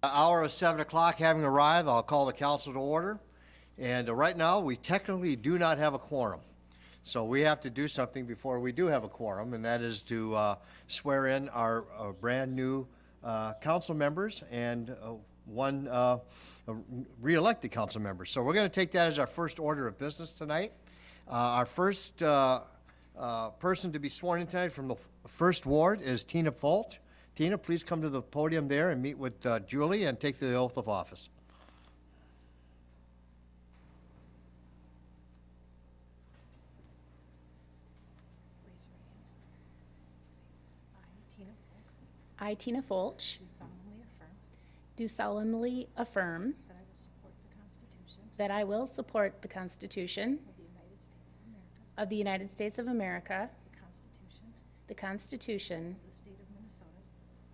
Hour of 7 o'clock having arrived, I'll call the council to order. And right now, we technically do not have a quorum. So we have to do something before we do have a quorum, and that is to swear in our brand-new council members and one re-elected council member. So we're going to take that as our first order of business tonight. Our first person to be sworn in tonight from the first ward is Tina Folch. Tina, please come to the podium there and meet with Julie and take the oath of office. Raise your right hand. I, Tina Folch, Do solemnly affirm do solemnly affirm that I will support the Constitution that I will support the Constitution of the United States of America, of the United States of America, the Constitution the Constitution of the State of Minnesota,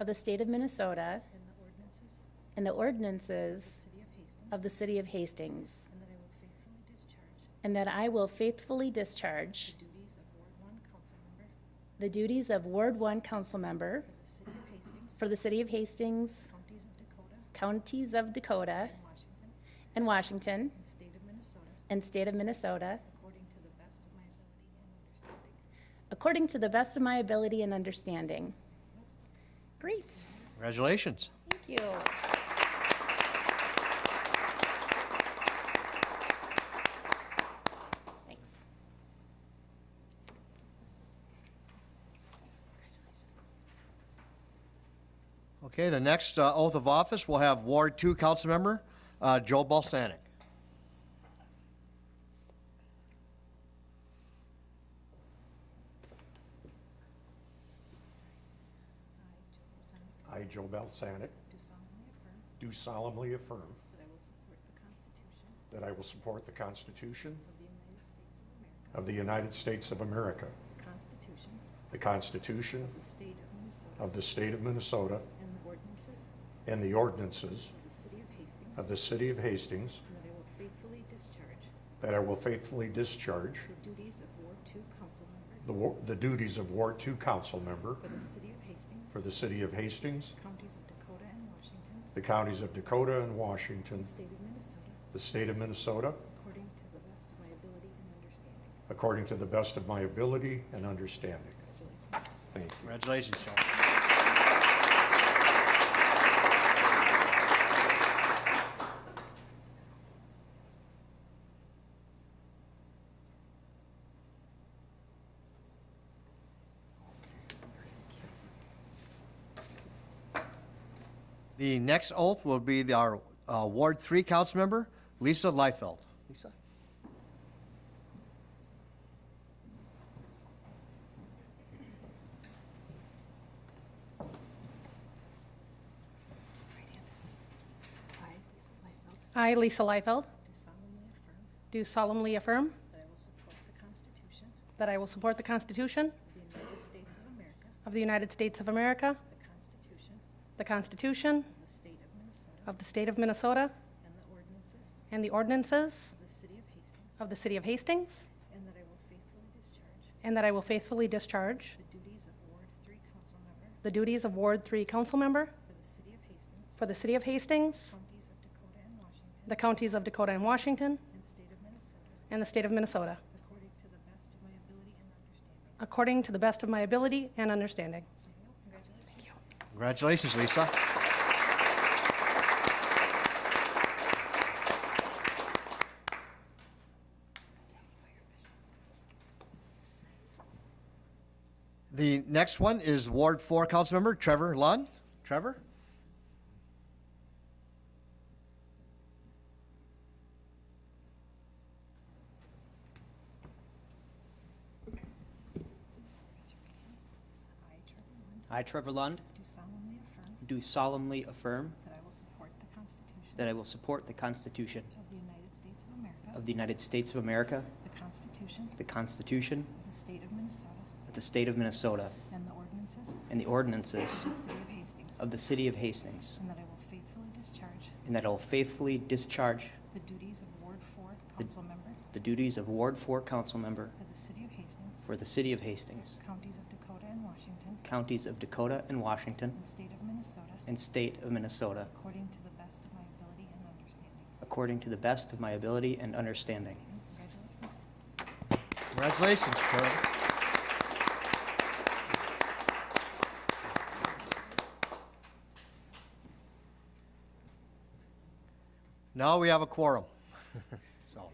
of the State of Minnesota, and the ordinances and the of ordinances the City of Hastings, of the City of Hastings, and that I will faithfully discharge and that I will faithfully discharge the duties of Ward 1 Council Member the duties of Ward 1 Council Member for the City of Hastings, for the City of Hastings, Counties of Dakota, and Washington, and Washington, and State of Minnesota, according to the best of my ability and understanding. according to the best of my ability and understanding. Great. Congratulations. Thank you. Thanks. Okay, the next oath of office, we'll have Ward 2 council member Joe Balsanek. I, Joe Balsanek, I, Joe Balsanek, do solemnly affirm do solemnly affirm that I will support the Constitution that I will support the Constitution of the United States of America, the Constitution the Constitution of the State of Minnesota, of the State of Minnesota, and the ordinances of the City of Hastings, of the City of Hastings, and that I will faithfully discharge that I will faithfully discharge the duties of Ward 2 Council Member the duties of Ward 2 Council Member for the City of Hastings, for the City of Hastings, Counties of Dakota and Washington, the Counties of Dakota and Washington, and State of Minnesota, the State of Minnesota, according to the best of my ability and understanding. according to the best of my ability and understanding. Congratulations. Thank you. Congratulations, Joe. The next oath will be our Ward 3 council member, Lisa Leifeld. Lisa? I, Lisa Leifeld, I, Lisa Leifeld, do solemnly affirm do solemnly affirm that I will support the Constitution that I will support the Constitution of the United States of America, of the United States of America, the Constitution the Constitution of the State of Minnesota, and the ordinances and the ordinances of the City of Hastings, of the City of Hastings, and that I will faithfully discharge and that I will faithfully discharge the duties of Ward 3 council member the duties of Ward 3 Council Member for the City of Hastings, for the City of Hastings, the Counties of Dakota and Washington, and State of Minnesota, and the State of Minnesota, according to the best of my ability and understanding. according to the best of my ability and understanding. Thank you. Congratulations, Lisa. The next one is Ward 4 council member Trevor Lund. Trevor? I, Trevor Lund, I, Trevor Lund, do solemnly affirm that I will support the Constitution that I will support the Constitution of the United States of America, of the United States of America, the Constitution the Constitution of the State of Minnesota, of the State of Minnesota, and the ordinances and the ordinances of the City of Hastings, of the City of Hastings, and that I will faithfully discharge and that I will faithfully discharge the duties of Ward 4 Council Member the duties of Ward 4 Council Member for the City of Hastings, for the City of Hastings, Counties of Dakota and Washington, Counties of Dakota and Washington, and State of Minnesota, and state of Minnesota, according to the best of my ability and understanding. according to the best of my ability and understanding. Congratulations. Congratulations, Trevor. Now we have a quorum. So,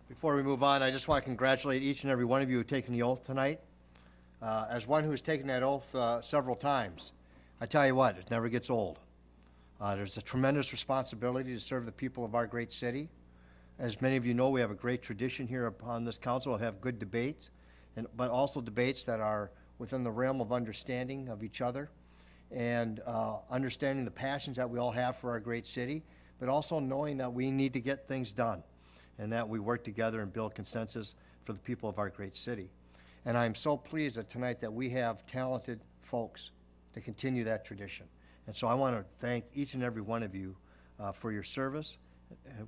before we move on, I just want to congratulate each and every one of you who taken the oath tonight. As one who's taken that oath several times, I tell you what, it never gets old. There's a tremendous responsibility to serve the people of our great city. As many of you know, we have a great tradition here upon this council. We have good debates, but also debates that are within the realm of understanding of each other and understanding the passions that we all have for our great city, but also knowing that we need to get things done and that we work together and build consensus for the people of our great city. And I'm so pleased that tonight that we have talented folks to continue that tradition. And so I want to thank each and every one of you for your service,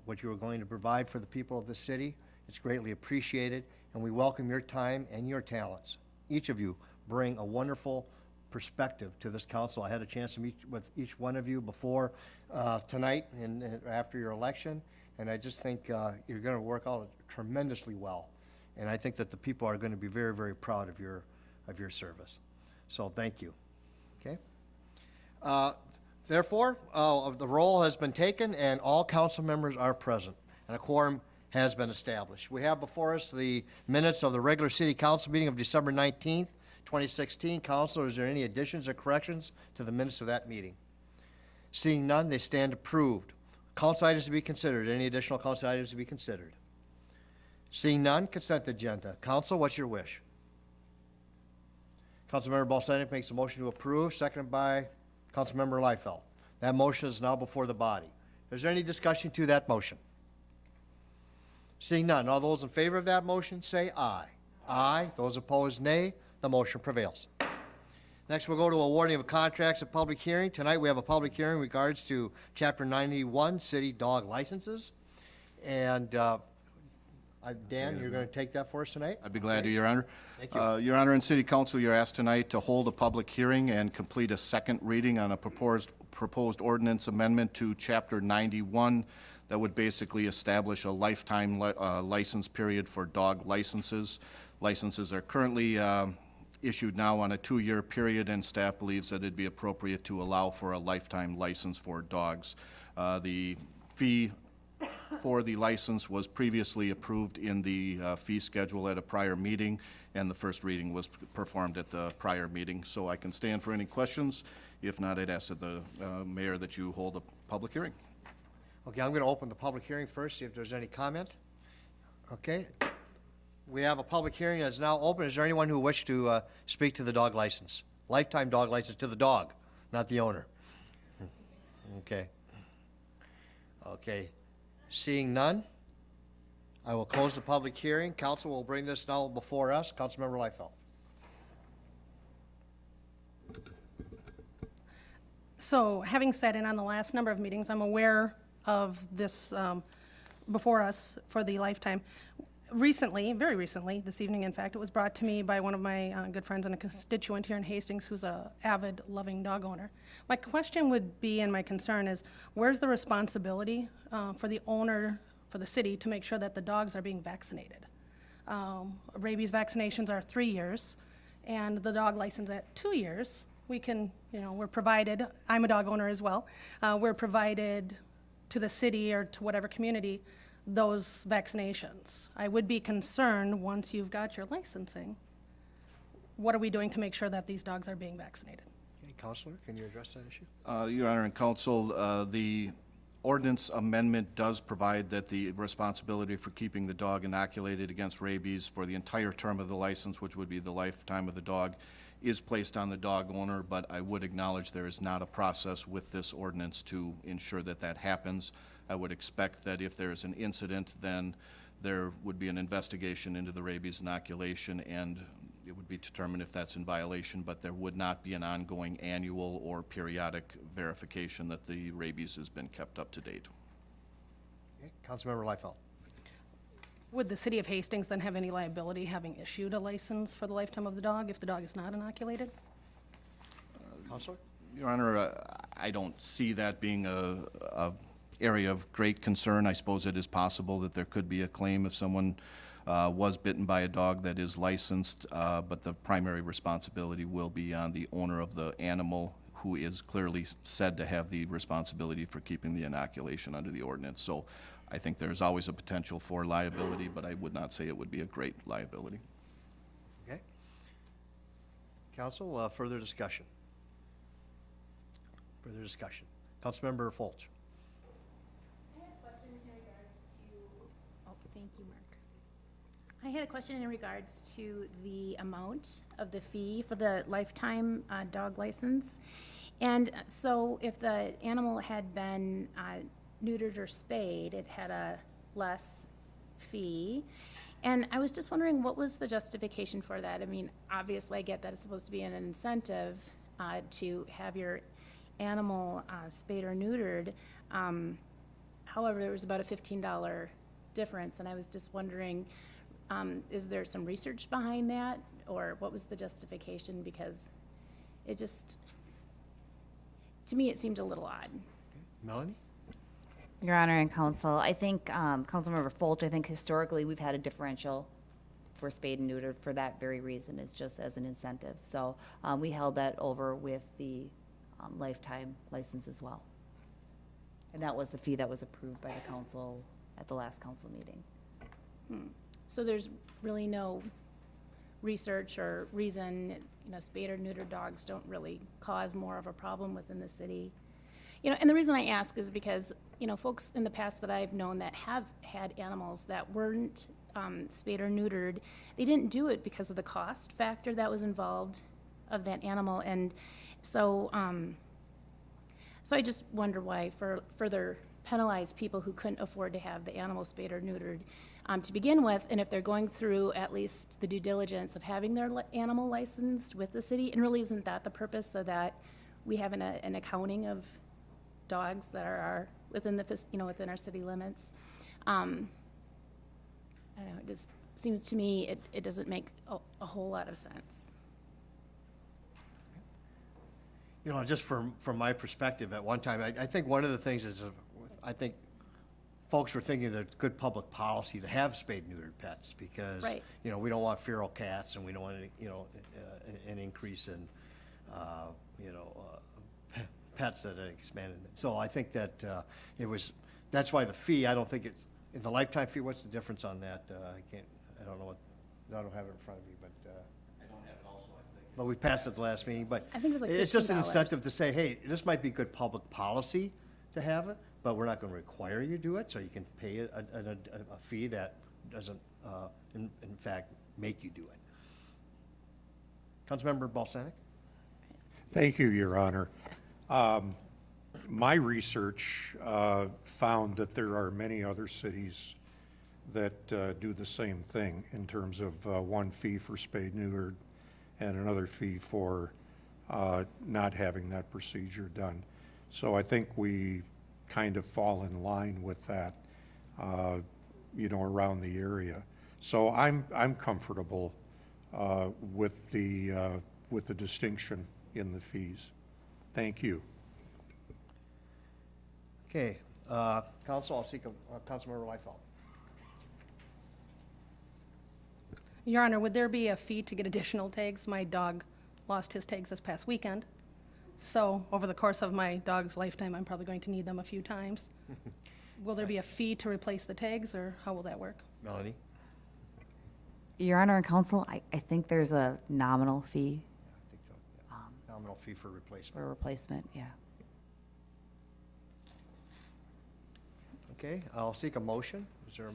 what you are going to provide for the people of the city. It's greatly appreciated, and we welcome your time and your talents. Each of you bring a wonderful perspective to this council. I had a chance to meet with each one of you before tonight and after your election, and I just think you're going to work out tremendously well. And I think that the people are going to be very, very proud of your service. So thank you. Okay. Therefore, the roll has been taken and all council members are present, and a quorum has been established. We have before us the minutes of the regular city council meeting of December 19th, 2016. Council, is there any additions or corrections to the minutes of that meeting? Seeing none, they stand approved. Council items to be considered. Any additional council items to be considered? Seeing none, consent agenda. Council, what's your wish? Councilmember Balsanek makes a motion to approve, seconded by Councilmember Leifeld. That motion is now before the body. Is there any discussion to that motion? Seeing none, all those in favor of that motion say aye. Aye. Those opposed, nay. The motion prevails. Next, we'll go to awarding of contracts at public hearing. Tonight, we have a public hearing in regards to Chapter 91, city dog licenses. And Dan, you're going to take that for us tonight? I'd be glad to, Your Honor. Thank you. Your Honor, in City Council, you're asked tonight to hold a public hearing and complete a second reading on a proposed ordinance amendment to Chapter 91 that would basically establish a lifetime license period for dog licenses. Licenses are currently issued now on a 2-year period, and staff believes that it'd be appropriate to allow for a lifetime license for dogs. The fee for the license was previously approved in the fee schedule at a prior meeting, and the first reading was performed at the prior meeting. So I can stand for any questions. If not, I'd ask that the mayor that you hold a public hearing. Okay, I'm going to open the public hearing first, see if there's any comment. Okay. We have a public hearing that's now open. Is there anyone who wishes to speak to the dog license? Lifetime dog license to the dog, not the owner. Okay. Okay. Seeing none, I will close the public hearing. Council will bring this now before us. Councilmember Leifeld. So, having sat in on the last number of meetings, I'm aware of this before us for the lifetime. Recently, very recently, this evening in fact, it was brought to me by one of my good friends and a constituent here in Hastings who's an avid, loving dog owner. My question would be, and my concern is, where's the responsibility for the owner, for the city, to make sure that the dogs are being vaccinated? Rabies vaccinations are 3 years, and the dog license at 2 years. We can, we're provided, I'm a dog owner as well, we're provided to the city or to whatever community those vaccinations. I would be concerned once you've got your licensing, what are we doing to make sure that these dogs are being vaccinated? Okay, Counselor, can you address that issue? Your Honor and Council, the ordinance amendment does provide that the responsibility for keeping the dog inoculated against rabies for the entire term of the license, which would be the lifetime of the dog, is placed on the dog owner, but I would acknowledge there is not a process with this ordinance to ensure that that happens. I would expect that if there is an incident, then there would be an investigation into the rabies inoculation, and it would be determined if that's in violation, but there would not be an ongoing annual or periodic verification that the rabies has been kept up to date. Okay, Councilmember Leifeld. Would the city of Hastings then have any liability having issued a license for the lifetime of the dog if the dog is not inoculated? Counselor? Your Honor, I don't see that being a area of great concern. I suppose it is possible that there could be a claim if someone was bitten by a dog that is licensed, but the primary responsibility will be on the owner of the animal, who is clearly said to have the responsibility for keeping the inoculation under the ordinance. So I think there's always a potential for liability, but I would not say it would be a great liability. Okay. Council, further discussion? Further discussion. Councilmember Folch. I had a question in regards to, oh, thank you, Mark. I had a question in regards to the amount of the fee for the lifetime dog license. And so if the animal had been neutered or spayed, it had a less fee. And I was just wondering, what was the justification for that? I mean, obviously, I get that it's supposed to be an incentive to have your animal spayed or neutered. However, there was about a $15 difference, and I was just wondering, is there some research behind that, or what was the justification? Because it just, to me, it seemed a little odd. Melanie? Your Honor and Counsel, I think, Councilmember Folch, I think historically we've had a differential for spayed and neutered for that very reason. It's just as an incentive. So we held that over with the lifetime license as well. And that was the fee that was approved by the council at the last council meeting. So there's really no research or reason, spayed or neutered dogs don't really cause more of a problem within the city. And the reason I ask is because, folks in the past that I've known that have had animals that weren't spayed or neutered, they didn't do it because of the cost factor that was involved of that animal. And so, so I just wonder why further penalize people who couldn't afford to have the animal spayed or neutered to begin with, and if they're going through at least the due diligence of having their animal licensed with the city, and really isn't that the purpose, so that we have an accounting of dogs that are within the within our city limits. I don't know. It just seems to me it doesn't make a whole lot of sense. Just from my perspective, at one time, I think one of the things is, I think folks were thinking that it's good public policy to have spayed neutered pets because, Right. We don't want feral cats and we don't want, an increase in, pets that are expanded. So I think that that's why the fee, I don't think it's, in the lifetime fee, what's the difference on that? I don't have it in front of me, but. I don't have it also, I think. But we passed it at the last meeting, but. I think it was like It's just an $15. incentive to say, hey, this might be good public policy to have it, but we're not going to require you to do it, so you can pay a fee that doesn't, in fact, make you do it. Councilmember Balsanek? Thank you, Your Honor. My research found that there are many other cities that do the same thing in terms of one fee for spayed neutered and another fee for not having that procedure done. So I think we kind of fall in line with that, around the area. So I'm comfortable with the distinction in the fees. Thank you. Okay, Council, I'll seek Councilmember Leifeld. Your Honor, would there be a fee to get additional tags? My dog lost his tags this past weekend. So over the course of my dog's lifetime, I'm probably going to need them a few times. Will there be a fee to replace the tags, or how will that work? Melanie? Your Honor and Counsel, I think there's a nominal fee I think so, yeah. Nominal fee for replacement. for replacement, yeah. Okay, I'll seek a motion. Is there,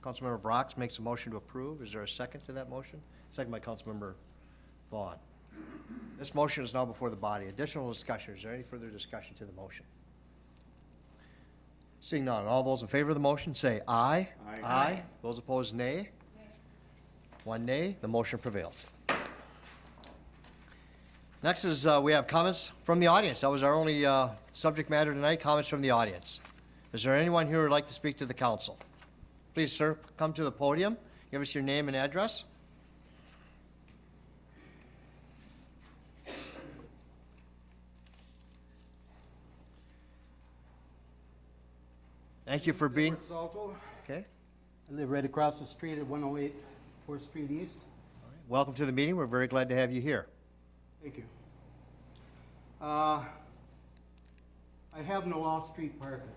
Councilmember Brox makes a motion to approve. Is there a second to that motion? Second by Councilmember Vaughn. This motion is now before the body. Additional discussion. Is there any further discussion to the motion? Seeing none, all those in favor of the motion say aye. Aye. Aye. Those opposed, nay. One nay. The motion prevails. Next is we have comments from the audience. That was our only subject matter tonight, comments from the audience. Is there anyone here who would like to speak to the council? Please, sir, come to the podium. Give us your name and address. Thank you for being, Edward Salto. okay. I live right across the street at 108 4th Street East. Welcome to the meeting. We're very glad to have you here. Thank you. I have no off-street parking.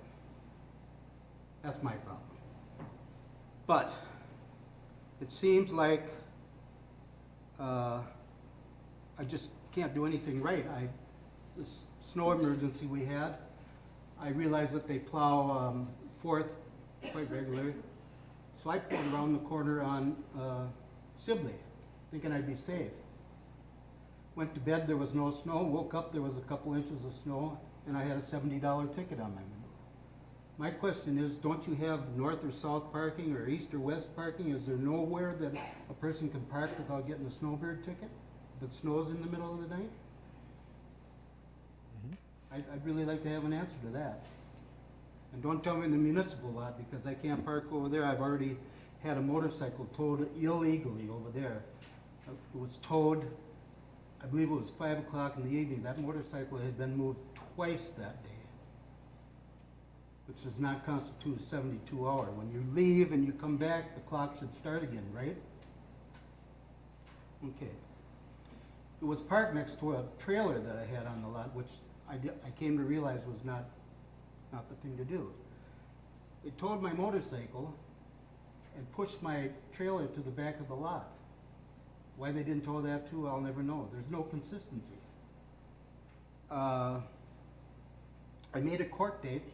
That's my problem. But it seems like I just can't do anything right. This snow emergency we had, I realize that they plow 4th quite regularly. So I pulled around the corner on Sibley, thinking I'd be safe. Went to bed, there was no snow. Woke up, there was a couple inches of snow, and I had a $70 ticket on my window. My question is, don't you have north or south parking or east or west parking? Is there nowhere that a person can park without getting a snowbird ticket if it snows in the middle of the night? I'd really like to have an answer to that. And don't tell me the municipal lot, because I can't park over there. I've already had a motorcycle towed illegally over there. It was towed, I believe it was 5 o'clock in the evening. That motorcycle had been moved twice that day, which does not constitute a 72-hour. When you leave and you come back, the clock should start again, right? Okay. It was parked next to a trailer that I had on the lot, which I came to realize was not the thing to do. They towed my motorcycle and pushed my trailer to the back of the lot. Why they didn't tow that too, I'll never know. There's no consistency. I made a court date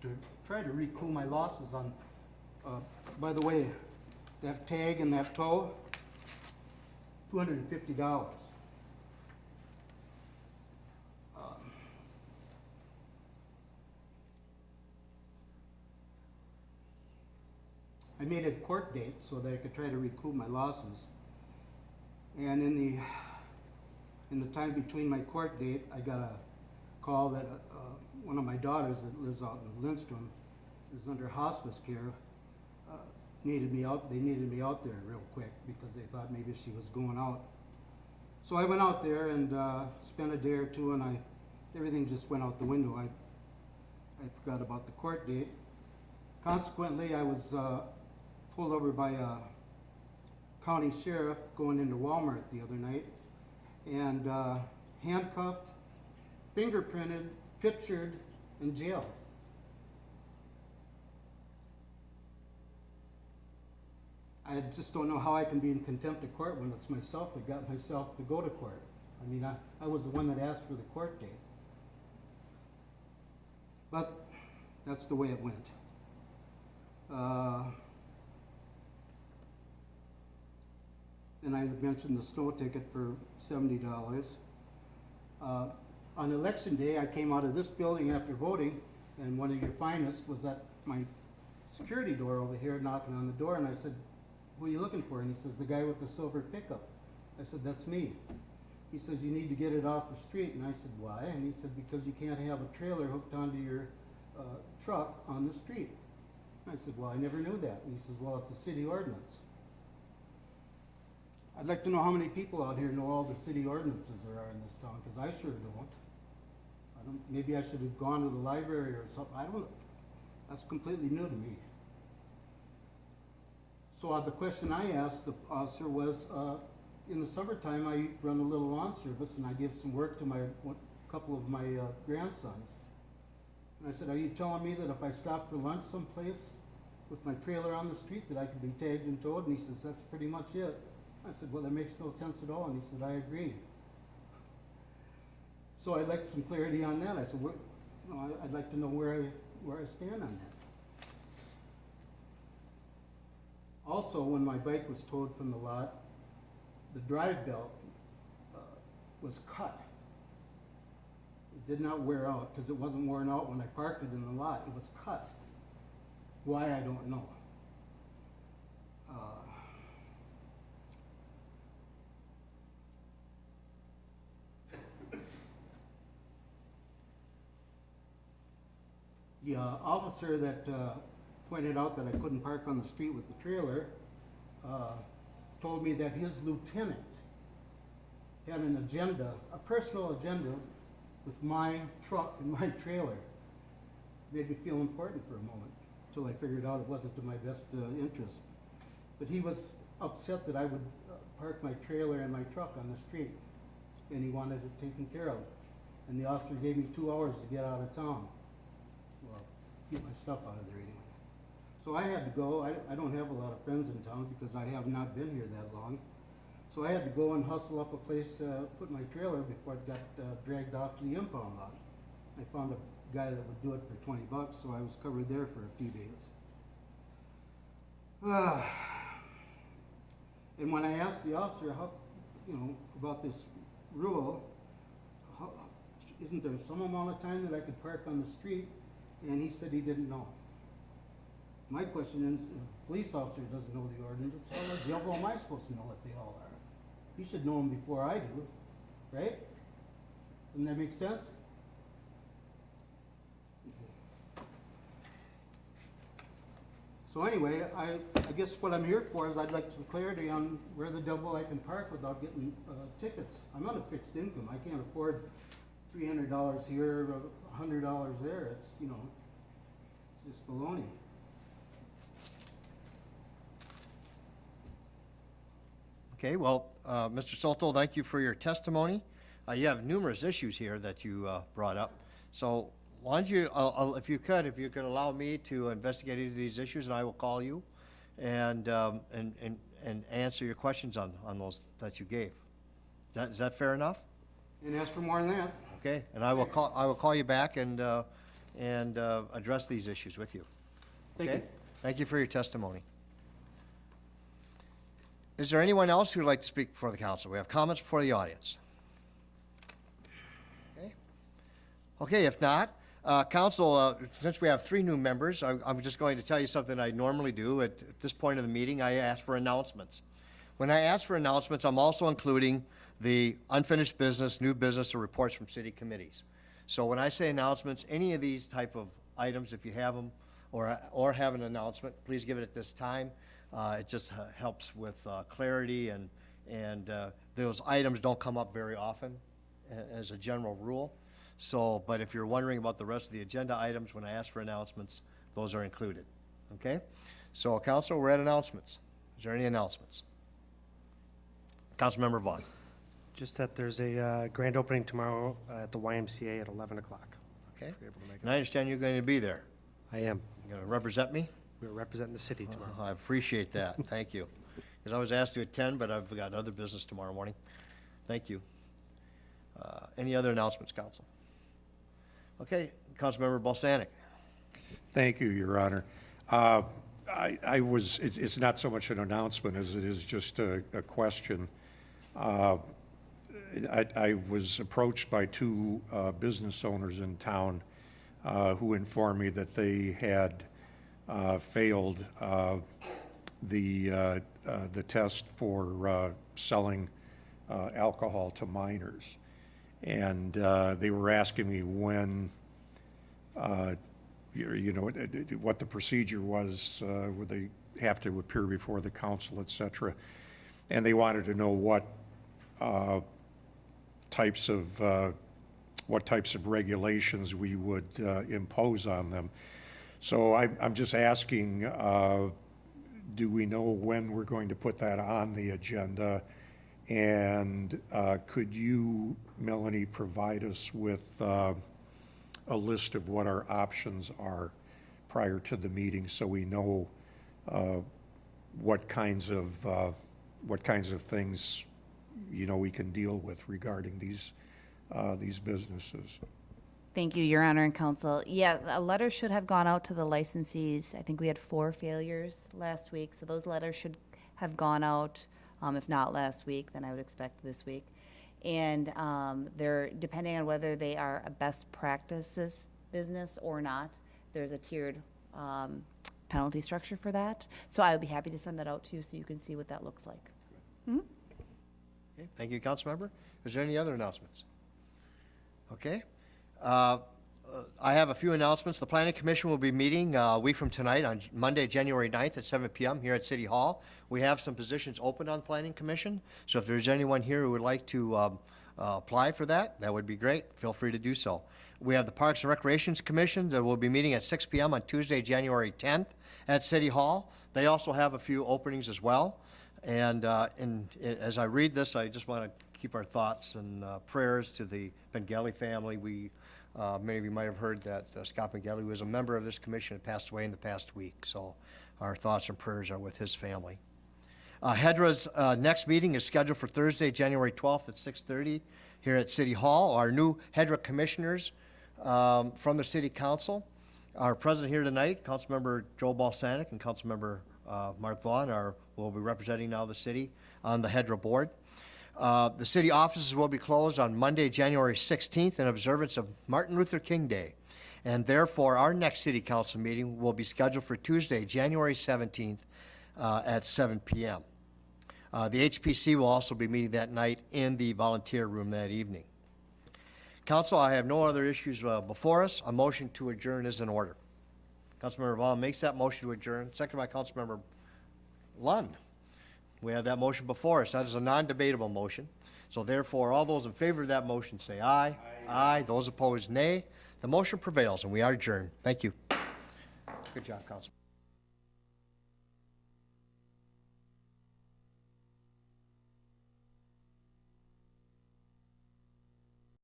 to try to recoup my losses on, by the way, that tag and that tow, $250. I made a court date so that I could try to recoup my losses. And in the time between my court date, I got a call that one of my daughters that lives out in Lindstrom is under hospice care. Needed me out. They needed me out there real quick because they thought maybe she was going out. So I went out there and spent a day or two, and everything just went out the window. I forgot about the court date. Consequently, I was pulled over by a county sheriff going into Walmart the other night, and handcuffed, fingerprinted, pictured, and jailed. I just don't know how I can be in contempt of court when it's myself that got myself to go to court. I mean, I was the one that asked for the court date. But that's the way it went. And I mentioned the snow ticket for $70. On election day, I came out of this building after voting, and one of your finest was at my security door over here knocking on the door, and I said, "Who are you looking for?" And he says, "The guy with the silver pickup." I said, "That's me." He says, "You need to get it off the street." And I said, "Why?" And he said, "Because you can't have a trailer hooked onto your truck on the street." I said, "Well, I never knew that." And he says, "Well, it's a city ordinance." I'd like to know how many people out here know all the city ordinances there are in this town, because I sure don't. Maybe I should have gone to the library or something. I don't know. That's completely new to me. So the question I asked the officer was, in the summertime, I run a little lawn service, and I give some work to a couple of my grandsons. And I said, "Are you telling me that if I stop for lunch someplace with my trailer on the street that I could be tagged and towed?" And he says, "That's pretty much it." I said, "Well, that makes no sense at all." And he said, "I agree." So I'd like some clarity on that. I said, I'd like to know where I stand on that. Also, when my bike was towed from the lot, the drive belt was cut. It did not wear out, because it wasn't worn out when I parked it in the lot. It was cut. Why, I don't know. The officer that pointed out that I couldn't park on the street with the trailer told me that his lieutenant had an agenda, a personal agenda, with my truck and my trailer. Made me feel important for a moment. until I figured out it wasn't to my best interest. But he was upset that I would park my trailer and my truck on the street, and he wanted it taken care of. And the officer gave me 2 hours to get out of town. Well, get my stuff out of there anyway. So I had to go. I don't have a lot of friends in town because I have not been here that long. So I had to go and hustle up a place to put my trailer before it got dragged off to the impound lot. I found a guy that would do it for 20 bucks, so I was covered there for a few days. And when I asked the officer how, about this rule, isn't there some amount of time that I could park on the street? And he said he didn't know. My question is, if a police officer doesn't know the ordinance, how the devil am I supposed to know what they all are? He should know them before I do, right? Doesn't that make sense? So anyway, I guess what I'm here for is I'd like some clarity on where the devil I can park without getting tickets. I'm on a fixed income. I can't afford $300 here, $100 there. It's, it's just baloney. Okay, well, Mr. Soto, thank you for your testimony. You have numerous issues here that you brought up. So why don't you, if you could allow me to investigate any of these issues, and I will call you and answer your questions on those that you gave. Is that fair enough? And ask for more than that. Okay, and I will call you back and address these issues with you. Thank Okay? you. Thank you for your testimony. Is there anyone else who would like to speak before the council? We have comments before the audience. Okay. Okay, if not, council, since we have 3 new members, I'm just going to tell you something I normally do. At this point of the meeting, I ask for announcements. When I ask for announcements, I'm also including the unfinished business, new business, or reports from city committees. So when I say announcements, any of these type of items, if you have them, or have an announcement, please give it at this time. It just helps with clarity, and those items don't come up very often as a general rule. So, but if you're wondering about the rest of the agenda items, when I ask for announcements, those are included. Okay? So, council, we're at announcements. Is there any announcements? Councilmember Vaughn. Just that there's a grand opening tomorrow at the YMCA at 11 o'clock. Okay? If you're able to make it. And I understand you're going to be there. I am. You're going to represent me? We're representing the city tomorrow. I appreciate that. Thank you. Because I was asked to attend, but I've got other business tomorrow morning. Thank you. Any other announcements, council? Okay, Councilmember Balsanek. Thank you, Your Honor. It's not so much an announcement as it is just a question. I was approached by 2 business owners in town who informed me that they had failed the test for selling alcohol to minors. And they were asking me when, what the procedure was, would they have to appear before the council, et cetera. And they wanted to know what types of regulations we would impose on them. So I'm just asking, do we know when we're going to put that on the agenda? And could you, Melanie, provide us with a list of what our options are prior to the meeting so we know what kinds of things we can deal with regarding these businesses? Thank you, Your Honor and Council. Yeah, a letter should have gone out to the licensees. I think we had 4 failures last week, so those letters should have gone out. If not last week, then I would expect this week. And they're, depending on whether they are a best practices business or not, there's a tiered penalty structure for that. So I would be happy to send that out to you so you can see what that looks like. Okay, thank you, Councilmember. Is there any other announcements? Okay. I have a few announcements. The Planning Commission will be meeting a week from tonight on Monday, January 9th at 7 p.m. here at City Hall. We have some positions open on Planning Commission, so if there's anyone here who would like to apply for that, that would be great. Feel free to do so. We have the Parks and Recreations Commission that will be meeting at 6 p.m. on Tuesday, January 10th at City Hall. They also have a few openings as well. And as I read this, I just want to keep our thoughts and prayers to the Bengali family. Many of you might have heard that Scott Bengali, who was a member of this commission, had passed away in the past week. So our thoughts and prayers are with his family. HEDRA's next meeting is scheduled for Thursday, January 12th at 6:30 here at City Hall. Our new HEDRA commissioners from the City Council are present here tonight. Councilmember Joe Balsanek and Councilmember Mark Vaughn will be representing now the city on the HEDRA board. The city offices will be closed on Monday, January 16th in observance of Martin Luther King Day. And therefore, our next city council meeting will be scheduled for Tuesday, January 17th at 7 p.m. The HPC will also be meeting that night in the volunteer room that evening. Council, I have no other issues before us. A motion to adjourn is in order. Councilmember Vaughn makes that motion to adjourn, seconded by Councilmember Lund. We have that motion before us. That is a non-debatable motion. So therefore, all those in favor of that motion say aye. Aye. Those opposed, nay. The motion prevails, and we are adjourned. Thank you. Good job, Council.